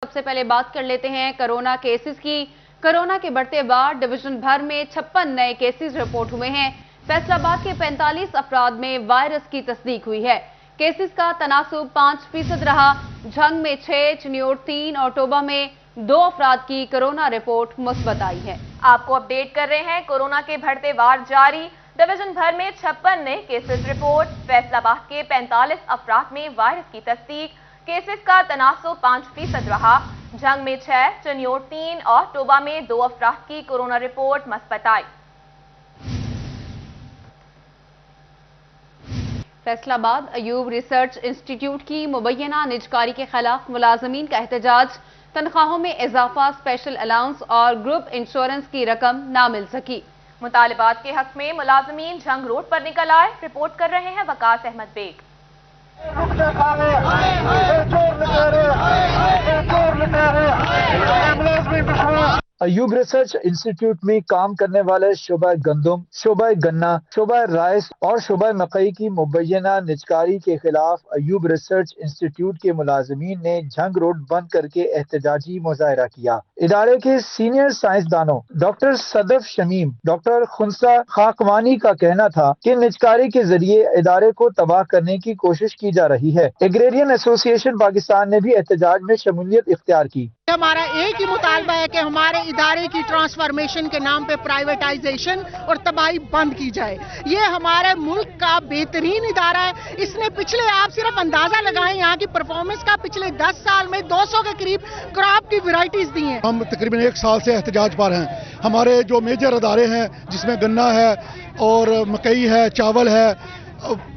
सबसे पहले बात कर लेते हैं कोरोना केसेस की। कोरोना के बढ़ते बाद डिवीजन भर में 56 नए केसेस रिपोर्ट हुए हैं। फैसलाबाद के 45 अफराद में वायरस की तस्दीक हुई है। केसेस का तनासुब 5% रहा। झंग में 6, चिन्योट 3 और टोबा में 2 अफराद की कोरोना रिपोर्ट मुस्बत आई है। आपको अपडेट कर रहे हैं, कोरोना के बढ़ते वार जारी। डिवीजन भर में 56 नए केसेस रिपोर्ट। फैसलाबाद के 45 अफराद में वायरस की तस्दीक। केसेस का तनासुब 5% रहा। झंग में 6, चिन्योट 3 और टोबा में 2 अफराद की कोरोना रिपोर्ट मुस्बत आई। फैसलाबाद अयूब रिसर्च इंस्टीट्यूट की मुबैना निजकारी के खिलाफ मुलाजमीन का एहतजाज। तनख्वाहों में इजाफा, स्पेशल अलाउंस और ग्रुप इंश्योरेंस की रकम ना मिल सकी। मुतालिबात के हक में मुलाजमीन झंग रोड पर निकल आए। रिपोर्ट कर रहे हैं वकास अहमद बेग। अयूब रिसर्च इंस्टीट्यूट में काम करने वाले शोबा गंदम, शोबा गन्ना, शोबा राइस और शोबा मकई की मुबैना निजकारी के खिलाफ अयूब रिसर्च इंस्टीट्यूट के मुलाजमीन ने झंग रोड बंद करके एहतजाजी मुजाहरा किया। इदारे के सीनियर साइंसदानों डॉक्टर सदफ शमीम, डॉक्टर खुनसा खाकवानी का कहना था कि निजकारी के जरिए इदारे को तबाह करने की कोशिश की जा रही है। एग्रेरियन एसोसिएशन पाकिस्तान ने भी एहतजाज में शमूलियत इख्तियार की। हमारा एक ही मुतालबा है कि हमारे इदारे की ट्रांसफॉर्मेशन के नाम पे प्राइवेटाइजेशन और तबाही बंद की जाए। ये हमारे मुल्क का बेहतरीन इदारा है। इसने पिछले, आप सिर्फ अंदाजा लगाएं यहाँ की परफॉर्मेंस का, पिछले 10 साल में 200 के करीब क्रॉप की वैरायटीज दी हैं। हम तकरीबन 1 साल से एहतजाज पर हैं। हमारे जो मेजर अदारे हैं जिसमें गन्ना है और मकई है, चावल है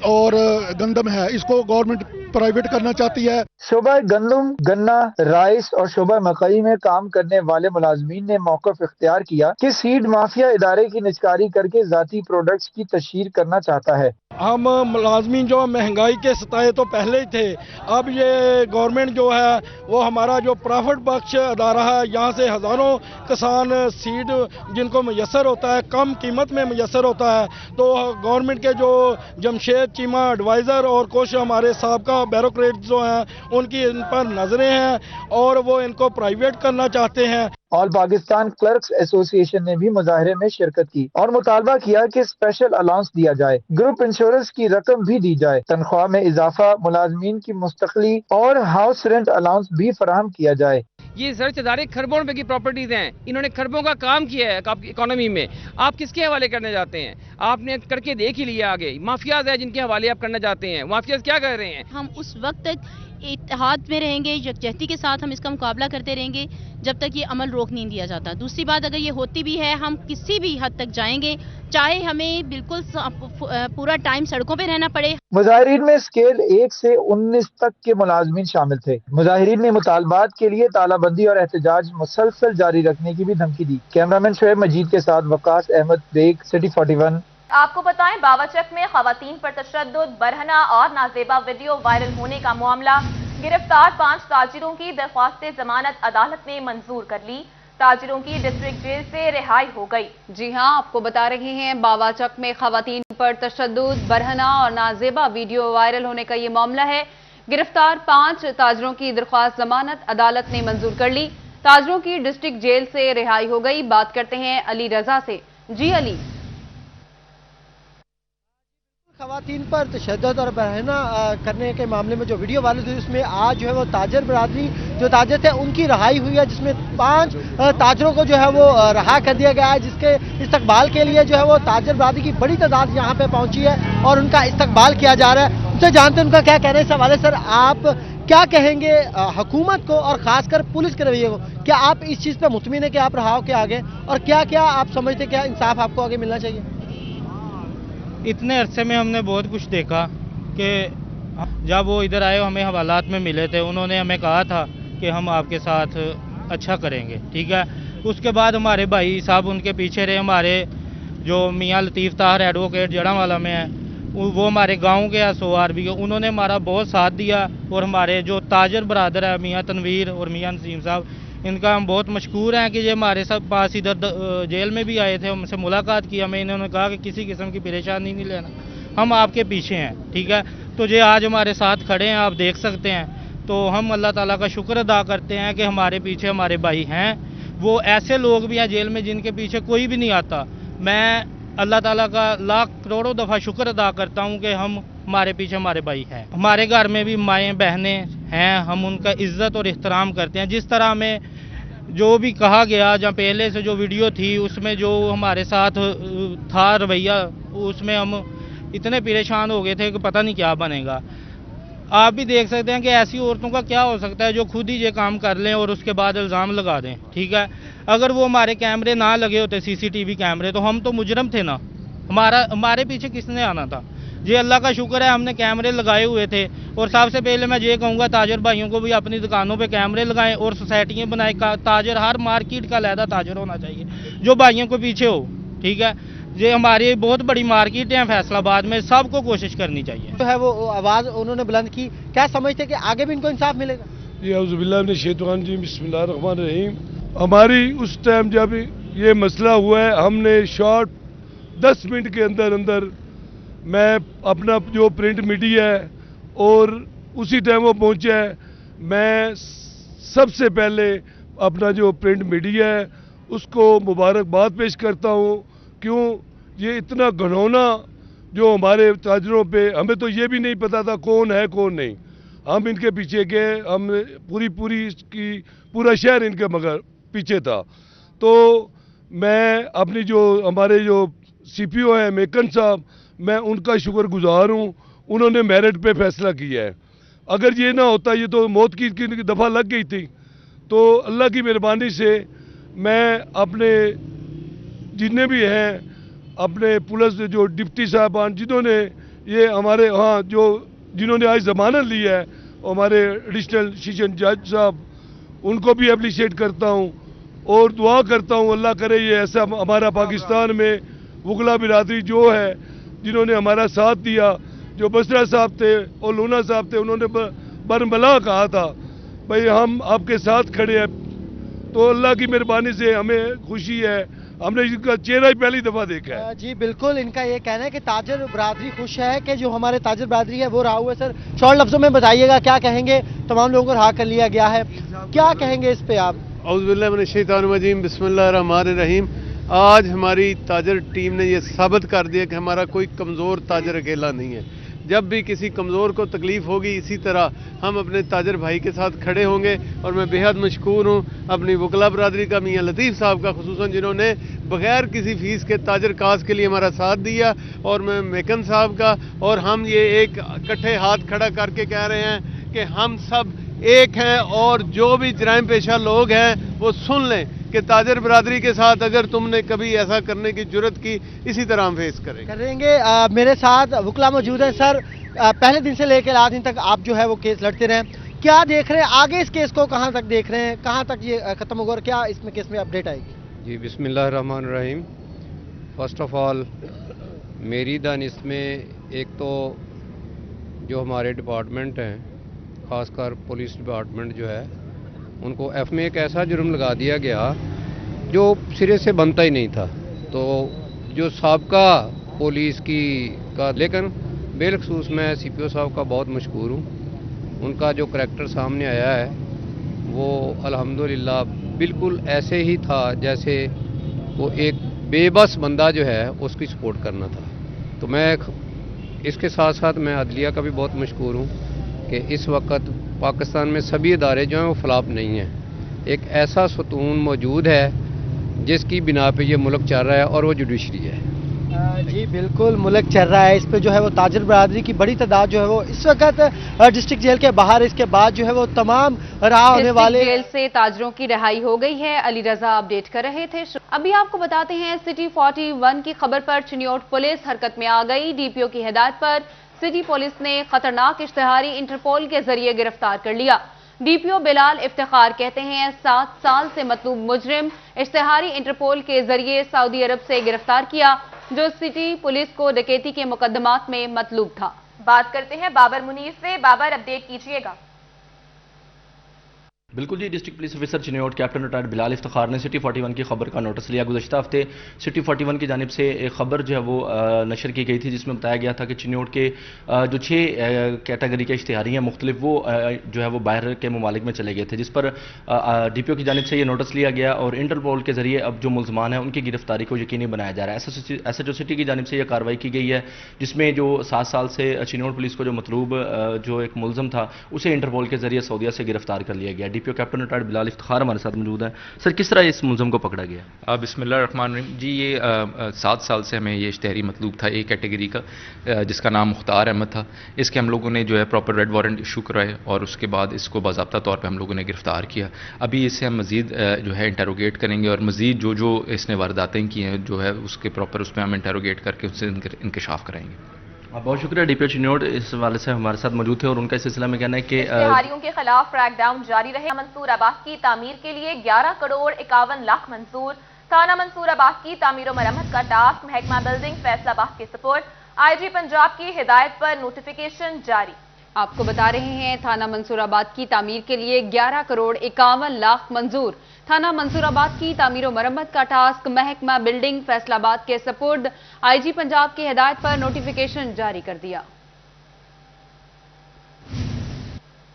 और गंदम है, इसको गवर्नमेंट प्राइवेट करना चाहती है। शोबा गंदम, गन्ना, राइस और शोबा मकई में काम करने वाले मुलाजमीन ने मौक़िफ़ इख्तियार किया कि सीड माफिया इदारे की निजकारी करके जाती प्रोडक्ट्स की तशहीर करना चाहता है। हम मुलाजमीन जो महंगाई के सताए तो पहले ही थे, अब ये गवर्नमेंट जो है वो हमारा जो प्रॉफिट बख्श अदारा है, यहाँ से हज़ारों किसान सीड जिनको मैसर होता है, कम कीमत में मैसर होता है, तो गवर्नमेंट के जो जमशेद चीमा एडवाइज़र और कुछ हमारे साहबका ब्यूरोक्रेट जो हैं उनकी इन पर नजरें हैं और वो इनको प्राइवेट करना चाहते हैं। ऑल पाकिस्तान क्लर्क्स एसोसिएशन ने भी मुजाहरे में शिरकत की और मुतालबा किया कि स्पेशल अलाउंस दिया जाए, ग्रुप इंश्योरेंस की रकम भी दी जाए, तनख्वाह में इजाफा, मुलाजमीन की मुस्तकली और हाउस रेंट अलाउंस भी फराहम किया जाए। ये रिसर्च इदारे खरबों रुपए की प्रॉपर्टीज हैं, इन्होंने खरबों का काम किया है आपकी इकोनॉमी में। आप किसके हवाले करने जाते हैं? आपने करके देख ही लिया। आगे माफियाज है जिनके हवाले आप करना चाहते हैं। माफियाज क्या कर रहे हैं? हम उस वक्त तक इत्तेहाद में रहेंगे, यकजहती के साथ हम इसका मुकाबला करते रहेंगे जब तक ये अमल रोक नहीं दिया जाता। दूसरी बात, अगर ये होती भी है, हम किसी भी हद तक जाएंगे, चाहे हमें बिल्कुल पूरा टाइम सड़कों पे रहना पड़े। मुजाहिरीन में स्केल 1 से 19 तक के मुलाजमीन शामिल थे। मुजाहिरीन ने मुतालबात के लिए तालाबंदी और एहतजाज मुसलसल जारी रखने की भी धमकी दी। कैमरामैन शोएब मजीद के साथ वकास अहमद बेग, सिटी 41। आपको बताएं, बावचक में खवातीन पर तशद्दुद, बरहना और नाजेबा वीडियो वायरल होने का मामला। गिरफ्तार 5 ताजिरों की दरख्वास्त जमानत अदालत ने मंजूर कर ली। ताजिरों की डिस्ट्रिक्ट जेल से रिहाई हो गई। जी हां, आपको बता रहे हैं, बावचक में खवातीन पर तशद्दुद, बरहना और नाजेबा वीडियो वायरल होने का ये मामला है। गिरफ्तार 5 ताजिरों की दरख्वास्त जमानत अदालत ने मंजूर कर ली। ताजिरों की डिस्ट्रिक्ट जेल से रिहाई हो गई। बात करते हैं अली रजा से। जी अली। खवातीन पर तशद्दुद और बरहना करने के मामले में जो वीडियो वायरल हुई, उसमें आज जो है वो ताजर बरादरी जो ताजर थे उनकी रहाई हुई है, जिसमें 5 ताजरों को जो है वो रहा कर दिया गया है, जिसके इस्तकबाल के लिए जो है वो ताजर बरादरी की बड़ी तादाद यहाँ पे पहुंची है और उनका इस्तकबाल किया जा रहा है। उनसे जानते हैं उनका क्या कहना है इस हवाले। सर, आप क्या कहेंगे हुकूमत को और खासकर पुलिस के रवैये को? क्या आप इस चीज़ पर मुतमिन है कि आप रहाओ के आगे, और क्या क्या आप समझते क्या इंसाफ आपको आगे मिलना चाहिए? इतने अरसे में हमने बहुत कुछ देखा कि जब वो इधर आए हमें हवालात में मिले थे, उन्होंने हमें कहा था कि हम आपके साथ अच्छा करेंगे, ठीक है। उसके बाद हमारे भाई साहब उनके पीछे रहे। हमारे जो मियाँ लतीफ़ ताहर एडवोकेट जड़ांवाला में है, वो हमारे गांव के SOR भी है, उन्होंने हमारा बहुत साथ दिया। और हमारे जो ताजर बरादर है मियाँ तनवीर और मियाँ नसीम साहब, इनका हम बहुत मशकूर हैं कि ये हमारे साथ पास इधर जेल में भी आए थे, हमसे मुलाकात की। हमें इन्होंने कहा कि किसी किस्म की परेशानी नहीं लेना, हम आपके पीछे हैं, ठीक है। तो ये आज हमारे साथ खड़े हैं, आप देख सकते हैं। तो हम अल्लाह ताला का शुक्र अदा करते हैं कि हमारे पीछे हमारे भाई हैं। वो ऐसे लोग भी हैं जेल में जिनके पीछे कोई भी नहीं आता। मैं अल्लाह ताला का लाख करोड़ों दफ़ा शुक्र अदा करता हूं कि हमारे पीछे हमारे भाई हैं। हमारे घर में भी माएँ बहनें हैं, हम उनका इज़्ज़त और एहतराम करते हैं। जिस तरह में जो भी कहा गया, जहाँ पहले से जो वीडियो थी उसमें जो हमारे साथ था रवैया, उसमें हम इतने परेशान हो गए थे कि पता नहीं क्या बनेगा। आप भी देख सकते हैं कि ऐसी औरतों का क्या हो सकता है जो खुद ही ये काम कर लें और उसके बाद इल्ज़ाम लगा दें। ठीक है, अगर वो हमारे कैमरे ना लगे होते, सीसीटीवी कैमरे, तो हम तो मुजरम थे ना। हमारे पीछे किसने आना था? ये अल्लाह का शुक्र है हमने कैमरे लगाए हुए थे। और सबसे पहले मैं ये कहूँगा ताजर भाइयों को भी अपनी दुकानों पे कैमरे लगाएं और सोसाइटियाँ बनाएं। ताजर, हर मार्केट का अलहदा ताजर होना चाहिए जो भाइयों को पीछे हो। ठीक है, ये हमारी बहुत बड़ी मार्केट है फैसलाबाद में, सबको कोशिश करनी चाहिए। जो है वो आवाज़ उन्होंने बुलंद की, क्या समझते कि आगे भी इनको इंसाफ मिलेगा? जी औज़ुबिल्लाह मिनश शैतानिर रजीम, बिस्मिल्लाहिर्रहमानिर्रहीम। हमारी उस टाइम जब ये मसला हुआ है, हमने शॉर्ट 10 मिनट के अंदर अंदर मैं अपना जो प्रिंट मीडिया है और उसी टाइम वो पहुंचा है, मैं सबसे पहले अपना जो प्रिंट मीडिया है उसको मुबारकबाद पेश करता हूं। क्यों ये इतना घिनौना जो हमारे ताजरों पे, हमें तो ये भी नहीं पता था कौन है कौन नहीं। हम इनके पीछे गए, हम पूरा शहर इनके मगर पीछे था। तो मैं अपनी जो हमारे जो सीपीओ हैं मेकन साहब, मैं उनका शुक्रगुजार हूँ। उन्होंने मेरिट पे फैसला किया है। अगर ये ना होता, ये तो मौत की दफ़ा लग गई थी। तो अल्लाह की मेहरबानी से मैं अपने जितने भी हैं, अपने पुलिस जो डिप्टी साहबान जिन्होंने ये हमारे जिन्होंने आज ज़मानत ली है, हमारे एडिशनल सेशन जज साहब, उनको भी अप्रिशिएट करता हूँ और दुआ करता हूँ अल्लाह करे ये ऐसा हमारा पाकिस्तान में वकला बिरादरी जो है जिन्होंने हमारा साथ दिया, जो बसरा साहब थे और लूना साहब थे, उन्होंने बरमला कहा था भाई हम आपके साथ खड़े हैं। तो अल्लाह की मेहरबानी से हमें खुशी है, हमने इसका चेहरा ही पहली दफ़ा देखा है। जी बिल्कुल, इनका ये कहना है कि ताजर बरादरी खुश है कि जो हमारे ताजर बरादरी है वो रहा हुआ है। सर शॉर्ट लफ्ज़ों में बताइएगा क्या कहेंगे? तमाम लोगों को रहा कर लिया गया है, क्या कहेंगे इस पे आप? औज़ुबिल्लाहि मिनश शैतानिर रजीम, बिस्मिल्लाहिर्रहमानिर्रहीम। आज हमारी ताजर टीम ने यह साबित कर दिया कि हमारा कोई कमज़ोर ताजर अकेला नहीं है। जब भी किसी कमज़ोर को तकलीफ़ होगी, इसी तरह हम अपने ताजर भाई के साथ खड़े होंगे। और मैं बेहद मशकूर हूँ अपनी वकला बरादरी का, मियाँ लतीफ़ साहब का खुसूसन, जिन्होंने बग़ैर किसी फ़ीस के ताजर काज के लिए हमारा साथ दिया, और मैं मेकन साहब का। और हम ये एक इकट्ठे हाथ खड़ा करके कह रहे हैं कि हम सब एक हैं और जो भी जराइम पेशा लोग हैं वो सुन लें कि ताजर बरादरी के साथ अगर तुमने कभी ऐसा करने की जुर्रत की, इसी तरह हम फेस करेंगे। मेरे साथ वकला मौजूद हैं। सर पहले दिन से लेकर आज दिन तक आप जो है वो केस लड़ते रहे, क्या देख रहे हैं आगे इस केस को, कहाँ तक देख रहे हैं, कहाँ तक ये खत्म होगा और क्या इसमें केस में अपडेट आएगी? जी बिस्मिल्लाहिर्रहमानिर्रहीम। फर्स्ट ऑफ ऑल मेरी दानिश में एक तो जो हमारे डिपार्टमेंट हैं, ख़ासकर पुलिस डिपार्टमेंट जो है, उनको एफ में एक ऐसा जुर्म लगा दिया गया जो सिरे से बनता ही नहीं था। तो जो साबका पुलिस का लेकिन बेलखसूस मैं सीपीओ साहब का बहुत मशकूर हूँ। उनका जो करैक्टर सामने आया है वो अल्हम्दुलिल्लाह बिल्कुल ऐसे ही था जैसे वो एक बेबस बंदा जो है उसकी सपोर्ट करना था। तो मैं इसके साथ साथ मैं अदलिया का भी बहुत मशकूर हूँ कि इस वक्त पाकिस्तान में सभी इदारे जो हैं वो फ्लॉप नहीं हैं। एक ऐसा सतून मौजूद है जिसकी बिना पे ये मुल्क चल रहा है और वो जुडिशरी है। जी बिल्कुल, मुल्क चल रहा है। इस पे जो है वो ताजर बरादरी की बड़ी तादाद जो है वो इस वक्त डिस्ट्रिक्ट जेल के बाहर, इसके बाद जो है वो तमाम रहा होने वाले जेल से ताजरों की रिहाई हो गई है। अली रजा अपडेट कर रहे थे। अभी आपको बताते हैं सिटी 41 की खबर पर चिन्योट पुलिस हरकत में आ गई। डीपीओ की हिदायत पर सिटी पुलिस ने खतरनाक इश्तिहारी इंटरपोल के जरिए गिरफ्तार कर लिया। डीपीओ बिलाल इफ्तिखार कहते हैं 7 साल से मतलूब मुजरिम इश्तिहारी इंटरपोल के जरिए सऊदी अरब से गिरफ्तार किया, जो सिटी पुलिस को डकैती के मुकदमात में मतलूब था। बात करते हैं बाबर मुनीर से। बाबर अपडेट कीजिएगा। بالکل جی، district police officer Chiniot captain retired Bilal Iftikhar نے سٹی 41 کی خبر کا نوٹس لیا۔ گزشتہ ہفتے سٹی 41 کی جانب سے ایک خبر جو ہے وہ نشر کی گئی تھی، جس میں بتایا گیا تھا کہ چنیوٹ کے جو 6 کیٹیگری کے اشتہاری ہیں مختلف، وہ جو ہے وہ باہر کے ممالک میں چلے گئے تھے، جس پر ڈی پی او کی جانب سے یہ نوٹس لیا گیا اور انٹرپول کے ذریعے اب جو ملزمان ہیں ان کی گرفتاری کو یقینی بنایا جا رہا ہے۔ ایس ایچ او سٹی کی جانب سے یہ کارروائی کی گئی ہے، جس میں جو 7 سال سے چنیوٹ پولیس کو جو مطلوب جو ایک ملزم تھا اسے انٹرپول کے ذریعے سعودیہ سے گرفتار کر لیا گیا۔ ڈی پی او کیپٹن ریٹائرڈ بلال افتخار ہمارے ساتھ موجود ہیں۔ سر، کس طرح اس ملزم کو پکڑا گیا؟ بسم اللہ الرحمن الرحیم جی، یہ 7 سال سے ہمیں یہ اشتہاری مطلوب تھا ایک کیٹیگری کا، جس کا نام مختار احمد تھا۔ اس کے ہم لوگوں نے جو ہے پراپر ریڈ وارنٹ ایشو کرائے اور اس کے بعد اس کو باضابطہ طور پہ ہم لوگوں نے گرفتار کیا۔ ابھی اسے ہم مزید جو ہے انٹروگیٹ کریں گے اور مزید جو اس نے وارداتیں کی ہیں جو ہے اس کے پراپر اس پہ ہم انٹروگیٹ کر کے اس سے انکشاف کرائیں گے۔ بہت شکریہ ڈی پی او چنیوٹ اس حوالے سے ہمارے ساتھ موجود تھے، اور ان کا اس سلسلہ میں کہنا ہے کہ اشتہاریوں کے خلاف کریک ڈاؤن جاری رہے۔ منصور آباد کی تعمیر کے لیے 11 کروڑ 51 لاکھ منظور۔ تھانہ منصور آباد کی تعمیر و مرمت کا ٹاسک محکمہ بلڈنگ فیصل آباد کے سپورٹ۔ آئی جی پنجاب کی ہدایت پر نوٹیفیکیشن جاری۔ آپ کو بتا رہے ہیں تھانہ منصور آباد کی تعمیر کے لیے 11 کروڑ 51 لاکھ منظور۔ تھانہ منصور آباد کی تعمیر و مرمت کا ٹاسک محکمہ بلڈنگ فیصل آباد کے سپرد۔ آئی جی پنجاب کی ہدایت پر نوٹیفیکیشن جاری کر دیا۔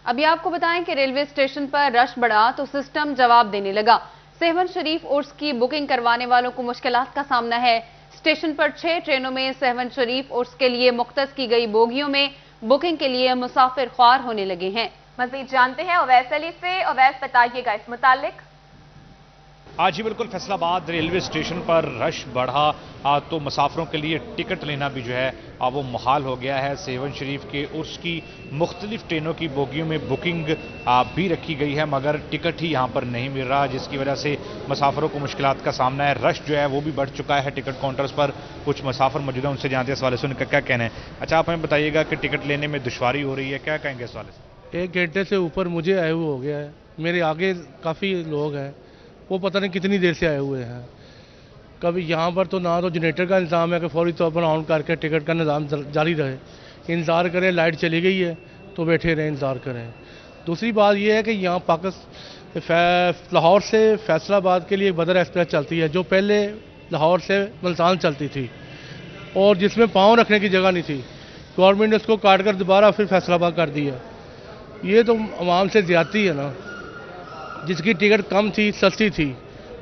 ابھی آپ کو بتائیں کہ ریلوے اسٹیشن پر رش بڑھا تو سسٹم جواب دینے لگا۔ سیون شریف عرس کی بکنگ کروانے والوں کو مشکلات کا سامنا ہے۔ اسٹیشن پر 6 ٹرینوں میں سیون شریف عرس کے لیے مختص کی گئی بوگیوں میں بکنگ کے لیے مسافر خوار ہونے لگے ہیں۔ مزید جانتے ہیں اویس علی سے۔ اویس، بتائیے گا اس متعلق۔ آج ہی بالکل فیصل آباد ریلوے اسٹیشن پر رش بڑھا تو مسافروں کے لیے ٹکٹ لینا بھی جو ہے وہ محال ہو گیا ہے۔ سیون شریف کے عرس کی مختلف ٹرینوں کی بوگیوں میں بکنگ بھی رکھی گئی ہے، مگر ٹکٹ ہی یہاں پر نہیں مل رہا، جس کی وجہ سے مسافروں کو مشکلات کا سامنا ہے۔ رش جو ہے وہ بھی بڑھ چکا ہے ٹکٹ کاؤنٹرز پر۔ کچھ مسافر موجود ہیں، ان سے جانتے ہیں اس حوالے سے ان کا کیا کہنا ہے۔ اچھا، آپ ہمیں بتائیے گا کہ ٹکٹ لینے میں دشواری ہو رہی ہے، کیا کہیں گے اس حوالے سے؟ 1 گھنٹے سے اوپر مجھے آئے ہوئے ہو گیا ہے، میرے آگے کافی لوگ ہیں، وہ پتہ نہیں کتنی دیر سے آئے ہوئے ہیں۔ کبھی یہاں پر تو نہ تو جنریٹر کا انتظام ہے کہ فوری طور پر آن کر کے ٹکٹ کا نظام جاری رہے، انتظار کریں، لائٹ چلی گئی ہے تو بیٹھے رہیں، انتظار کریں۔ دوسری بات یہ ہے کہ یہاں لاہور سے فیصل آباد کے لیے بدر ایکسپریس چلتی ہے، جو پہلے لاہور سے ملتان چلتی تھی اور جس میں پاؤں رکھنے کی جگہ نہیں تھی۔ گورنمنٹ نے اس کو کاٹ کر دوبارہ پھر فیصل آباد کر دیا۔ یہ تو عوام سے زیادتی ہے نا، جس کی ٹکٹ کم تھی، سستی تھی،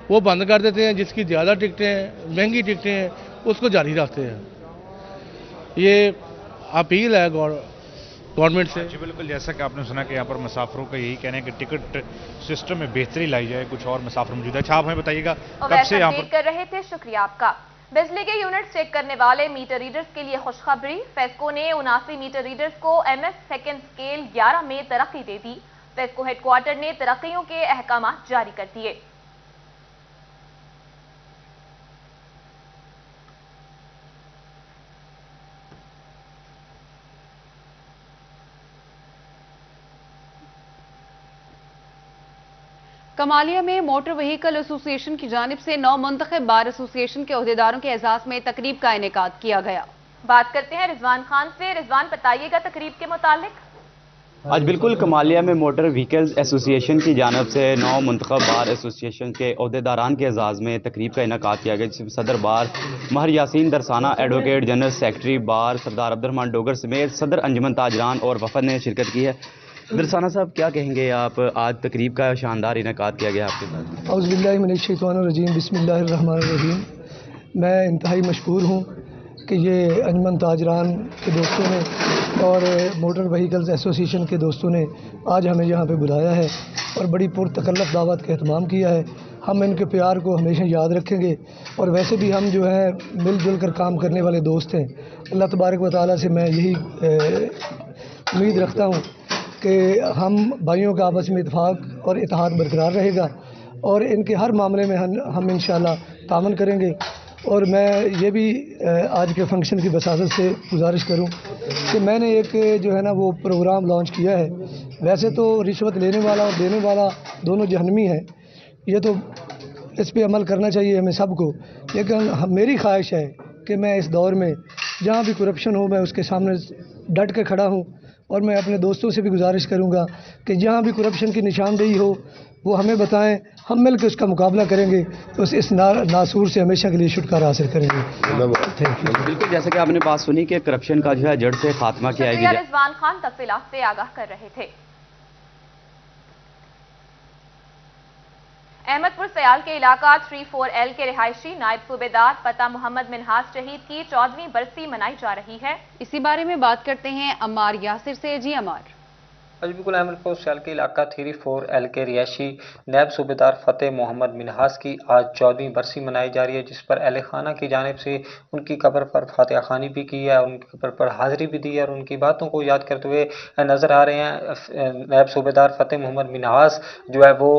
وہ بند کر دیتے ہیں، جس کی زیادہ ٹکٹیں ہیں، مہنگی ٹکٹیں ہیں، اس کو جاری رکھتے ہیں۔ یہ اپیل ہے گورنمنٹ سے۔ جی بالکل، جیسا کہ آپ نے سنا کہ یہاں پر مسافروں کا یہی کہنا ہے کہ ٹکٹ سسٹم میں بہتری لائی جائے۔ کچھ اور مسافر موجود ہے۔ اچھا، آپ ہمیں بتائیے گا کب سے یہاں پر کر رہے تھے؟ شکریہ آپ کا۔ بجلی کے یونٹ چیک کرنے والے میٹر ریڈرز کے لیے خوشخبری۔ فیسکو نے 79 میٹر ریڈرز کو MS سیکنڈ سکیل 11 میں ترقی دے دی۔ فیسکو ہیڈ کوارٹر نے ترقیوں کے احکامات جاری کر دیے۔ کمالیہ میں موٹر وہیکل ایسوسی ایشن کی جانب سے 9 منتخب بار ایسوسی ایشن کے عہدیداروں کے اعزاز میں تقریب کا انعقاد کیا گیا۔ بات کرتے ہیں رضوان خان سے۔ رضوان، بتائیے گا تقریب کے متعلق۔ آج بالکل کمالیہ میں موٹر وہیکلز ایسوسی ایشن کی جانب سے 9 منتخب بار ایسوسی ایشن کے عہدیداران کے اعزاز میں تقریب کا انعقاد کیا گیا، جس میں صدر بار مہر یاسین درسانہ، ایڈوکیٹ جنرل سیکرٹری بار سردار عبدالرحمان ڈوگر سمیت صدر انجمن تاجران اور وفد نے شرکت کی ہے۔ درسانہ صاحب، کیا کہیں گے آپ؟ آج تقریب کا شاندار انعقاد کیا گیا آپ کے ساتھ۔ اعوذ باللہ من الشیطان الرجیم، بسم اللہ الرحمن الرحیم۔ میں انتہائی مشکور ہوں کہ یہ انجمن تاجران کے دوستوں نے اور موٹر وہیکلز ایسوسی ایشن کے دوستوں نے آج ہمیں یہاں پہ بلایا ہے اور بڑی پرتکلف دعوت کا اہتمام کیا ہے۔ ہم ان کے پیار کو ہمیشہ یاد رکھیں گے، اور ویسے بھی ہم جو ہیں مل جل کر کام کرنے والے دوست ہیں۔ اللہ تبارک و تعالیٰ سے میں یہی امید رکھتا ہوں کہ ہم بھائیوں کا آپس میں اتفاق اور اتحاد برقرار رہے گا، اور ان کے ہر معاملے میں ہم انشاءاللہ تعاون کریں گے۔ اور میں یہ بھی آج کے فنکشن کی بساطت سے گزارش کروں کہ میں نے ایک جو ہے نا وہ پروگرام لانچ کیا ہے۔ ویسے تو رشوت لینے والا اور دینے والا دونوں جہنمی ہیں، یہ تو اس پہ عمل کرنا چاہیے ہمیں سب کو، لیکن میری خواہش ہے کہ میں اس دور میں جہاں بھی کرپشن ہو میں اس کے سامنے ڈٹ کے کھڑا ہوں اور میں اپنے دوستوں سے بھی گزارش کروں گا کہ جہاں بھی کرپشن کی نشاندہی ہو وہ ہمیں بتائیں، ہم مل کے اس کا مقابلہ کریں گے تو اس ناسور سے ہمیشہ کے لیے چھٹکارا حاصل کریں گے۔ بالکل جیسے کہ آپ نے بات سنی کہ کرپشن کا جو ہے جڑ سے خاتمہ کیا شکریہ رضوان خان، تفصیلات سے آگاہ کر رہے تھے۔ احمد پور سیال کے علاقہ 34L کے رہائشی نائب صوبیدار فتح محمد منہاس شہید کی 14ویں برسی منائی جا رہی ہے۔ اسی بارے میں بات کرتے ہیں عمار یاسر سے۔ جی عمار۔ بالکل احمد پور سیال کے علاقہ 34L کے رہائشی نائب صوبیدار فتح محمد منہاس کی آج 14ویں برسی منائی جا رہی ہے، جس پر اہل خانہ کی جانب سے ان کی قبر پر فاتحہ خوانی بھی کی ہے اور ان کی قبر پر حاضری بھی دی ہے اور ان کی باتوں کو یاد کرتے ہوئے نظر آ رہے ہیں۔ نائب صوبیدار فتح محمد منہاس جو ہے وہ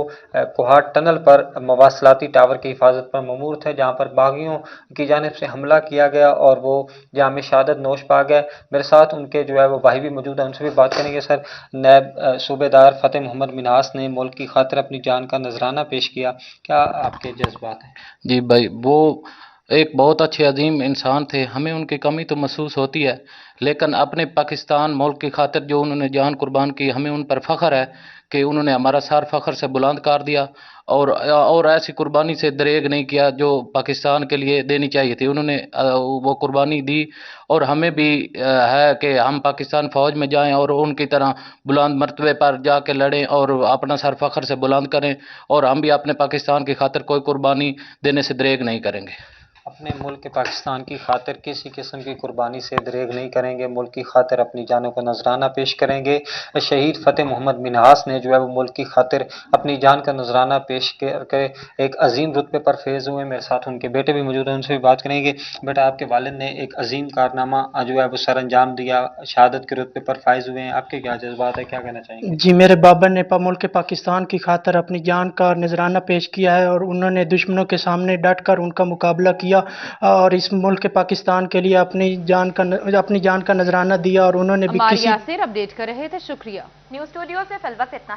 کوہاٹ ٹنل پر مواصلاتی ٹاور کی حفاظت پر مامور تھے، جہاں پر باغیوں کی جانب سے حملہ کیا گیا اور وہ جام شہادت نوش پا گئے۔ میرے ساتھ ان کے جو ہے وہ بھائی بھی موجود ہیں، ان سے بھی بات کریں گے۔ سر، نائب صوبیدار فتح محمد منہاس نے ملک کی خاطر اپنی جان کا نذرانہ پیش کیا، کیا آپ کے جذبات ہیں؟ جی بھائی، وہ ایک بہت اچھے عظیم انسان تھے، ہمیں ان کی کمی تو محسوس ہوتی ہے، لیکن اپنے پاکستان ملک کی خاطر جو انہوں نے جان قربان کی، ہمیں ان پر فخر ہے کہ انہوں نے ہمارا سر فخر سے بلند کر دیا اور ایسی قربانی سے دریغ نہیں کیا جو پاکستان کے لیے دینی چاہیے تھی، انہوں نے وہ قربانی دی اور ہمیں بھی ہے کہ ہم پاکستان فوج میں جائیں اور ان کی طرح بلند مرتبے پر جا کے لڑیں اور اپنا سر فخر سے بلند کریں، اور ہم بھی اپنے پاکستان کی خاطر کوئی قربانی دینے سے دریغ نہیں کریں گے۔ اپنے ملک پاکستان کی خاطر کسی قسم کی قربانی سے دریغ نہیں کریں گے، ملک کی خاطر اپنی جانوں کو نذرانہ پیش کریں گے۔ شہید فتح محمد منہاس نے جو ہے وہ ملک کی خاطر اپنی جان کا نذرانہ پیش کر کے ایک عظیم رتبے پر فیض ہوئے۔ میرے ساتھ ان کے بیٹے بھی موجود ہیں، ان سے بھی بات کریں گے۔ بیٹا، آپ کے والد نے ایک عظیم کارنامہ جو ہے وہ سر انجام دیا، شہادت کے رتبے پر فائز ہوئے ہیں، آپ کے کیا جذبات ہے، کیا کہنا چاہیں گے؟ جی، میرے بابا نے ملک پاکستان کی خاطر اپنی جان کا نذرانہ پیش کیا ہے اور انہوں نے دشمنوں کے سامنے ڈٹ کر ان کا مقابلہ کیا اور اس ملک پاکستان کے لیے اپنی جان کا نذرانہ دیا اور انہوں نے بھی عمار یاسر اپڈیٹ کر رہے تھے، شکریہ۔ نیوز اسٹوڈیو سے فی الوقت اتنا